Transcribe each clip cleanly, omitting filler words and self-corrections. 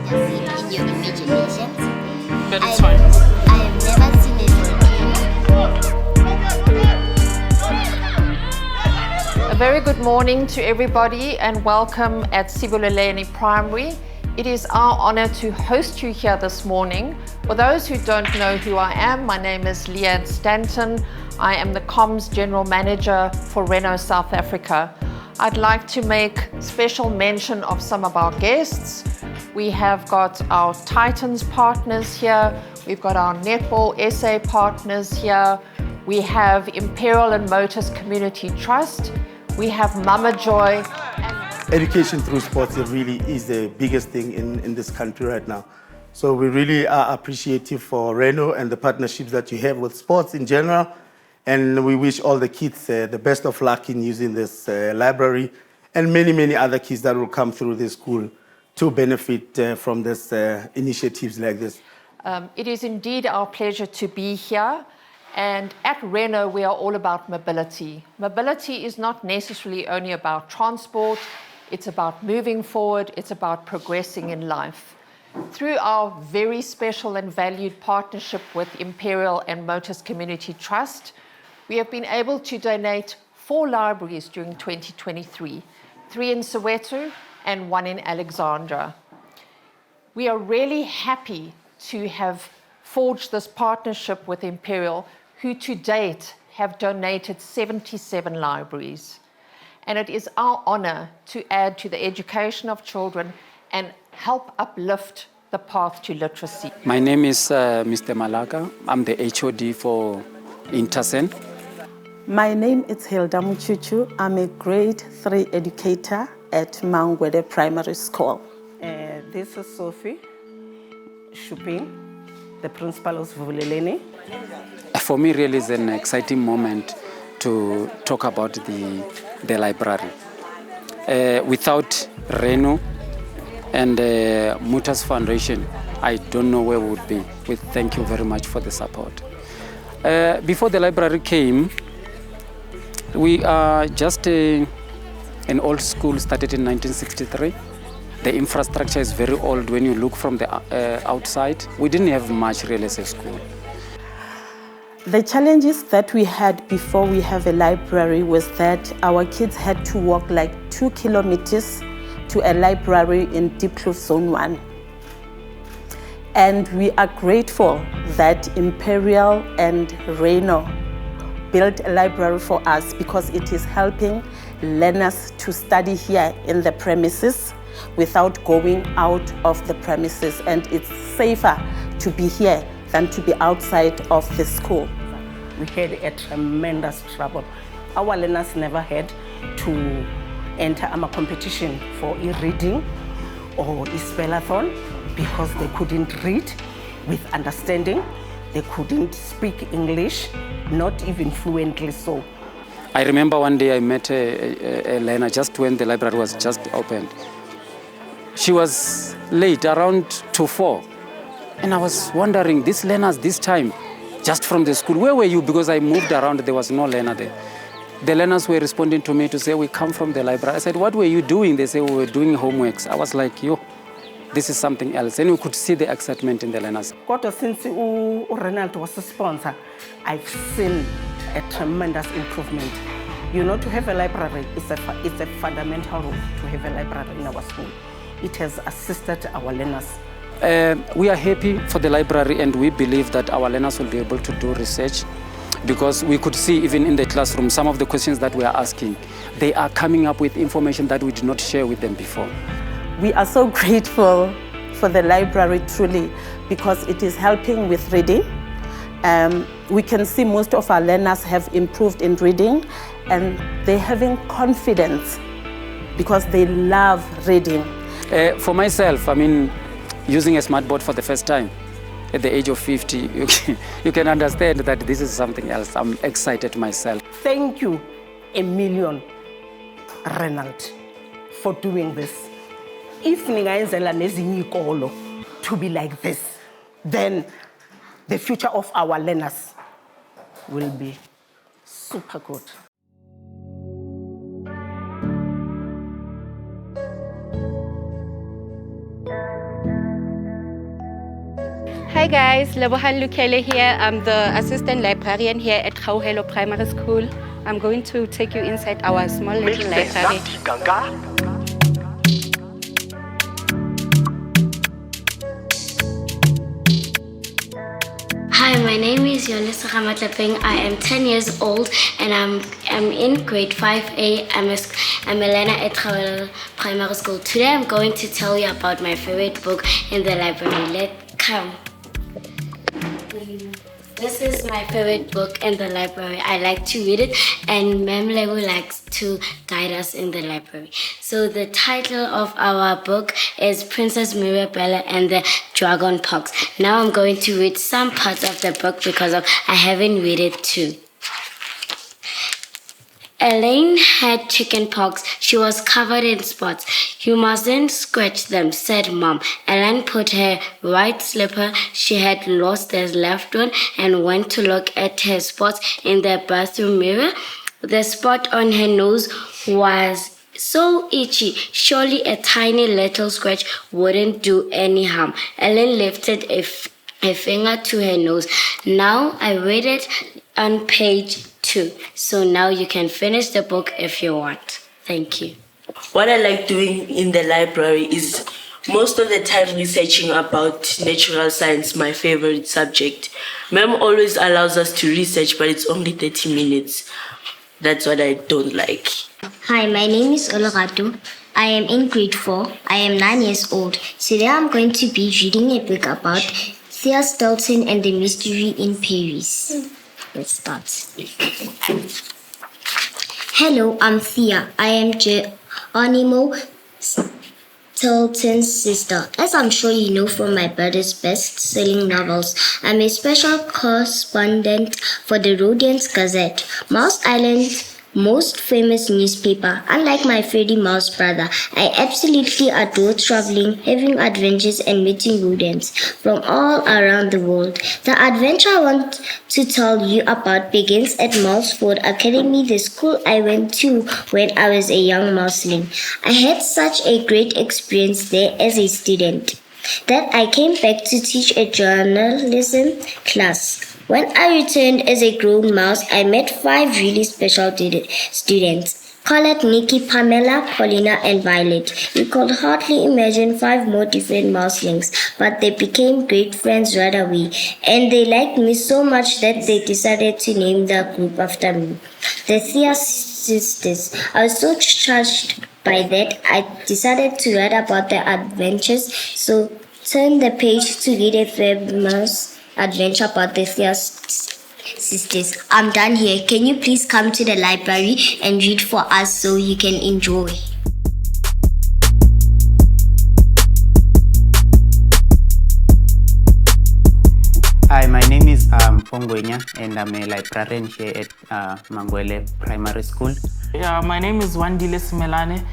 fantasy in your imaginations. But it's fine. I have never seen it. A very good morning to everybody and welcome at Sibuleleni Primary. It is our honor to host you here this morning. For those who don't know who I am, my name is Leanne Stanton. I am the Comms General Manager for Renault South Africa. I'd like to make special mention of some of our guests. We have got our Titans partners here. We've got our Netball SA partners here. We have Imperial and Motors Community Trust. We have Mama Joy. Education through sports really is the biggest thing in this country right now. So we really are appreciative for Renault and the partnerships that you have with sports in general. And we wish all the kids the best of luck in using this library and many, many other kids that will come through this school to benefit from this initiatives like this. It is indeed our pleasure to be here. And at Renault, we are all about mobility. Mobility is not necessarily only about transport. It's about moving forward. It's about progressing in life. Through our very special and valued partnership with Imperial and Motors Community Trust, we have been able to donate 4 libraries during 2023, 3 in Soweto and 1 in Alexandra. We are really happy to have forged this partnership with Imperial, who to date have donated 77 libraries. And it is our honor to add to the education of children and help uplift the path to literacy. My name is Mr. Malaka. I'm the HOD for Intersen. My name is Hilda Muchuchu. I'm a grade 3 educator at Mangwede Primary School. This is Sophie Shupin, the principal of Sibuleleni. For me, really is an exciting moment to talk about the library. Without Renault and Motors Foundation, I don't know where we would be. We thank you very much for the support. Before the library came, we are just an old school started in 1963. The infrastructure is very old when you look from the outside. We didn't have much really as a school. The challenges that we had before we have a library was that our kids had to walk like 2 kilometers to a library in Diepkloof Zone 1. And we are grateful that Imperial and Renault built a library for us because it is helping learners to study here in the premises without going out of the premises. And it's safer to be here than to be outside of the school. We had a tremendous trouble. Our learners never had to enter a competition for e-reading or e-spellathon because they couldn't read with understanding. They couldn't speak English, not even fluently so. I remember one day I met a learner just when the library was just opened. She was late, around 2:04. And I was wondering, these learners this time, just from the school, where were you? Because I moved around, there was no learner there. The learners were responding to me to say, we come from the library. I said, what were you doing? They said, we were doing homeworks. I was like, yo, this is something else. And we could see the excitement in the learners. Since Renault was a sponsor, I've seen a tremendous improvement. You know, to have a library, it's a fundamental rule to have a library in our school. It has assisted our learners. We are happy for the library and we believe that our learners will be able to do research because we could see even in the classroom some of the questions that we are asking, they are coming up with information that we did not share with them before. We are so grateful for the library truly because it is helping with reading. We can see most of our learners have improved in reading and they're having confidence because they love reading. For myself, I mean, using a smartboard for the first time at the age of 50, you can understand that this is something else. I'm excited myself. Thank you a million, Renault, for doing this. If to be like this, then the future of our learners will be super good. Hi guys, Lebohan Lukele here. I'm the assistant librarian here at Khauhelo Primary School. I'm going to take you inside our small little library. Hi, my name is Yolisa Ramatapeng. I am 10 years old and I'm in grade 5A. I'm a learner at Khauhelo Primary School. Today I'm going to tell you about my favorite book in the library. Let's come. This is my favorite book in the library. I like to read it, and Ma'am Lego likes to guide us in the library. So the title of our book is Princess Mirabella and the Dragon Pox. Now I'm going to read some parts of the book because I haven't read it too. Elaine had chicken pox. She was covered in spots. You mustn't scratch them, said Mom. Elaine put her right slipper, she had lost her left one, and went to look at her spots in the bathroom mirror. The spot on her nose was so itchy. Surely a tiny little scratch wouldn't do any harm. Elaine lifted a finger to her nose. Now I read it on page 2. So now you can finish the book if you want. Thank you. What I like doing in the library is most of the time researching about natural science, my favorite subject. Ma'am always allows us to research, but it's only 30 minutes. That's what I don't like. Hi, my name is Oloratu. I am in grade 4. I am 9 years old. Today I'm going to be reading a book about Thea Stilton and the Mystery in Paris. Let's start. Hello, I'm Thea. I am Geronimo Stilton's sister. As I'm sure you know from my brother's best-selling novels, I'm a special correspondent for the Rhodians Gazette, Mouse Island's most famous newspaper. Unlike my Freddy Mouse brother, I absolutely adore traveling, having adventures, and meeting rodents from all around the world. The adventure I want to tell you about begins at Mouseford Academy, the school I went to when I was a young mouseling. I had such a great experience there as a student that I came back to teach a journalism class. When I returned as a grown mouse, I met 5 really special students. Colette, Nikki, Pamela, Paulina, and Violet. You could hardly imagine 5 more different mouselings, but they became great friends right away. And they liked me so much that they decided to name the group after me. The Thea Sisters. I was so touched by that, I decided to write about their adventures. So turn the page to read a famous adventure about the Thea Sisters. I'm done here. Can you please come to the library and read for us so you can enjoy? Hi, my name is Pongwenya and I'm a librarian here at Mangwele Primary School. Yeah, my name is Wandile Simelane.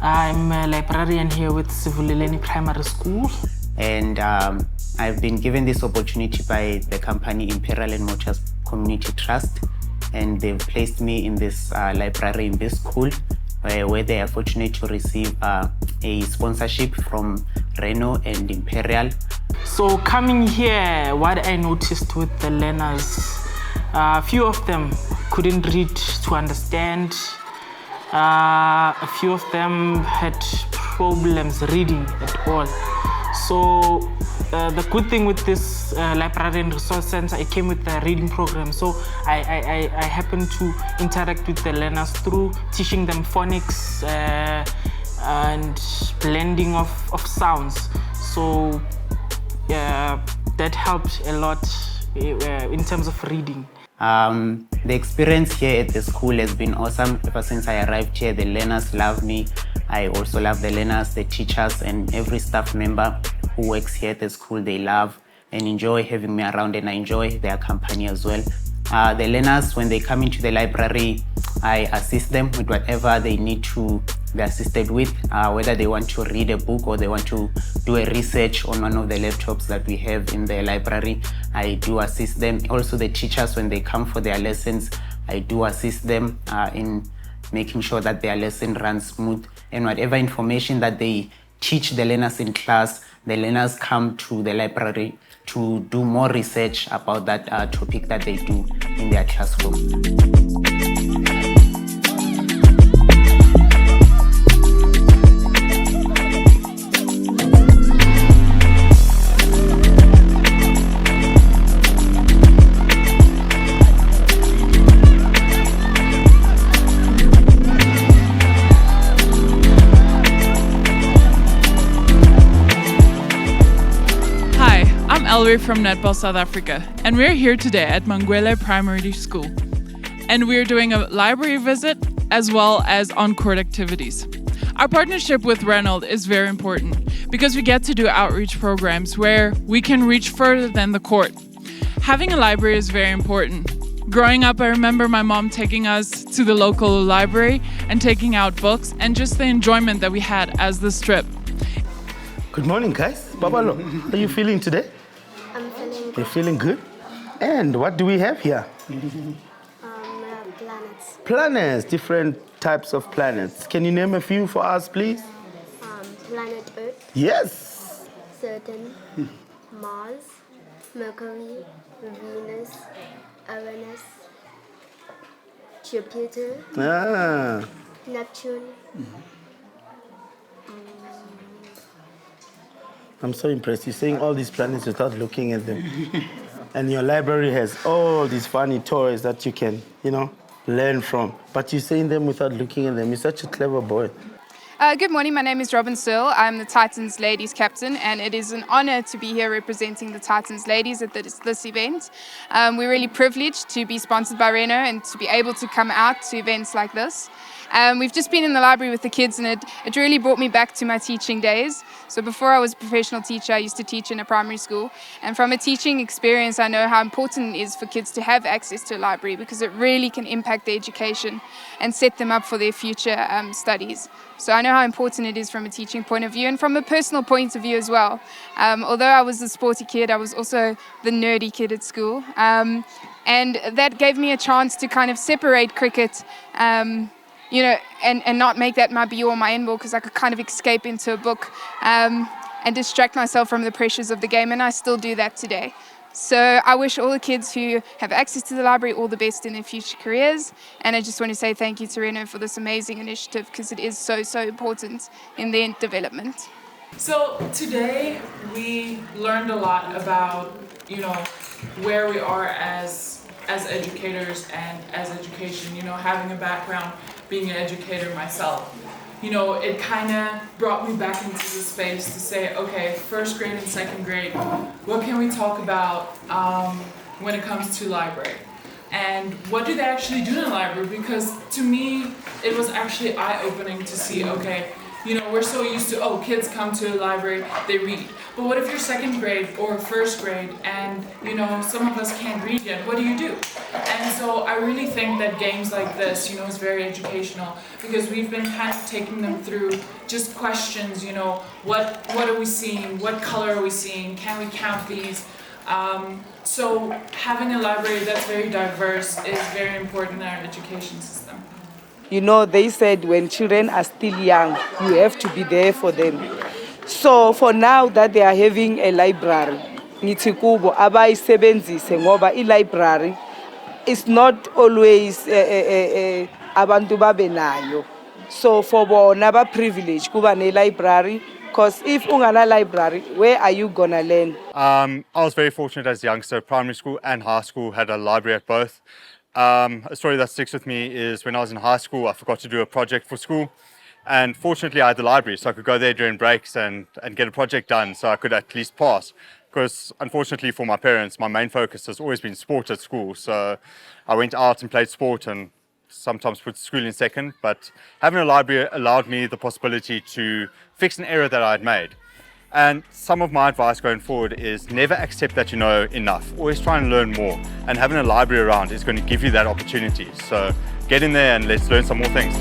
I'm a librarian here with Sivuleleni Primary School. And I've been given this opportunity by the company Imperial and Motors Community Trust, and they've placed me in this library in this school where they are fortunate to receive a sponsorship from Renault and Imperial. So coming here, what I noticed with the learners, a few of them couldn't read to understand. A few of them had problems reading at all. So the good thing with this librarian resource center, it came with a reading program. So I happened to interact with the learners through teaching them phonics and blending of sounds. So that helped a lot in terms of reading. The experience here at the school has been awesome. Ever since I arrived here, the learners love me. I also love the learners, the teachers, and every staff member who works here at the school. They love and enjoy having me around, and I enjoy their company as well. The learners, when they come into the library, I assist them with whatever they need to be assisted with, whether they want to read a book or they want to do a research on one of the laptops that we have in the library. I do assist them. Also the teachers, when they come for their lessons, I do assist them in making sure that their lesson runs smooth, and whatever information that they teach the learners in class. The learners come to the library to do more research about that topic that they do in their classroom. Ellery from Netball South Africa, and we're here today at Mangwele Primary School. And we're doing a library visit as well as on-court activities. Our partnership with Renault is very important because we get to do outreach programs where we can reach further than the court. Having a library is very important. Growing up, I remember my mom taking us to the local library and taking out books and just the enjoyment that we had as the strip. Good morning, guys. Babalo, how are you feeling today? I'm feeling good. You're feeling good? And what do we have here? Planets. Planets, different types of planets. Can you name a few for us, please? Planet Earth. Yes. Saturn, Mars, Mercury, Venus, Uranus, Jupiter, Neptune. I'm so impressed. You're saying all these planets without looking at them. And your library has all these funny toys that you can, learn from. But you're saying them without looking at them. You're such a clever boy. Good morning, my name is Robin Searle. I'm the Titans Ladies Captain, and it is an honor to be here representing the Titans Ladies at this event. We're really privileged to be sponsored by Renault and to be able to come out to events like this. We've just been in the library with the kids, and it really brought me back to my teaching days. So before I was a professional teacher, I used to teach in a primary school. And from a teaching experience, I know how important it is for kids to have access to a library because it really can impact their education and set them up for their future studies. So I know how important it is from a teaching point of view and from a personal point of view as well. Although I was a sporty kid, I was also the nerdy kid at school. And that gave me a chance to kind of separate cricket and not make that my be-all, my end-all, because I could kind of escape into a book and distract myself from the pressures of the game, and I still do that today. So I wish all the kids who have access to the library all the best in their future careers, and I just want to say thank you to Renault for this amazing initiative because it is so, so important in their development. So today we learned a lot about, where we are as educators and as education, having a background being an educator myself. It kind of brought me back into the space to say, okay, first grade and second grade, what can we talk about when it comes to library? And what do they actually do in a library? Because to me, it was actually eye-opening to see, okay, we're so used to, kids come to a library, they read. But what if you're second grade or first grade and, some of us can't read yet? What do you do? And so I really think that games like this, is very educational because we've been kind of taking them through just questions, what are we seeing? What color are we seeing? Can we count these? So having a library that's very diverse is very important in our education system. They said when children are still young, you have to be there for them. So for now that they are having a library, ngithi kubo abayisebenzise ngoba i-library is not always abantu babe nayo. So for bona ba privilege kuba ne library because if ungana library, where are you gonna learn? I was very fortunate as a youngster. Primary school and high school had a library at both. A story that sticks with me is when I was in high school, I forgot to do a project for school. And fortunately, I had the library, so I could go there during breaks and get a project done so I could at least pass. Because unfortunately for my parents, my main focus has always been sport at school. So I went out and played sport and sometimes put school in second. But having a library allowed me the possibility to fix an error that I had made. And some of my advice going forward is never accept that you know enough. Always try and learn more. And having a library around is going to give you that opportunity. So get in there and let's learn some more things.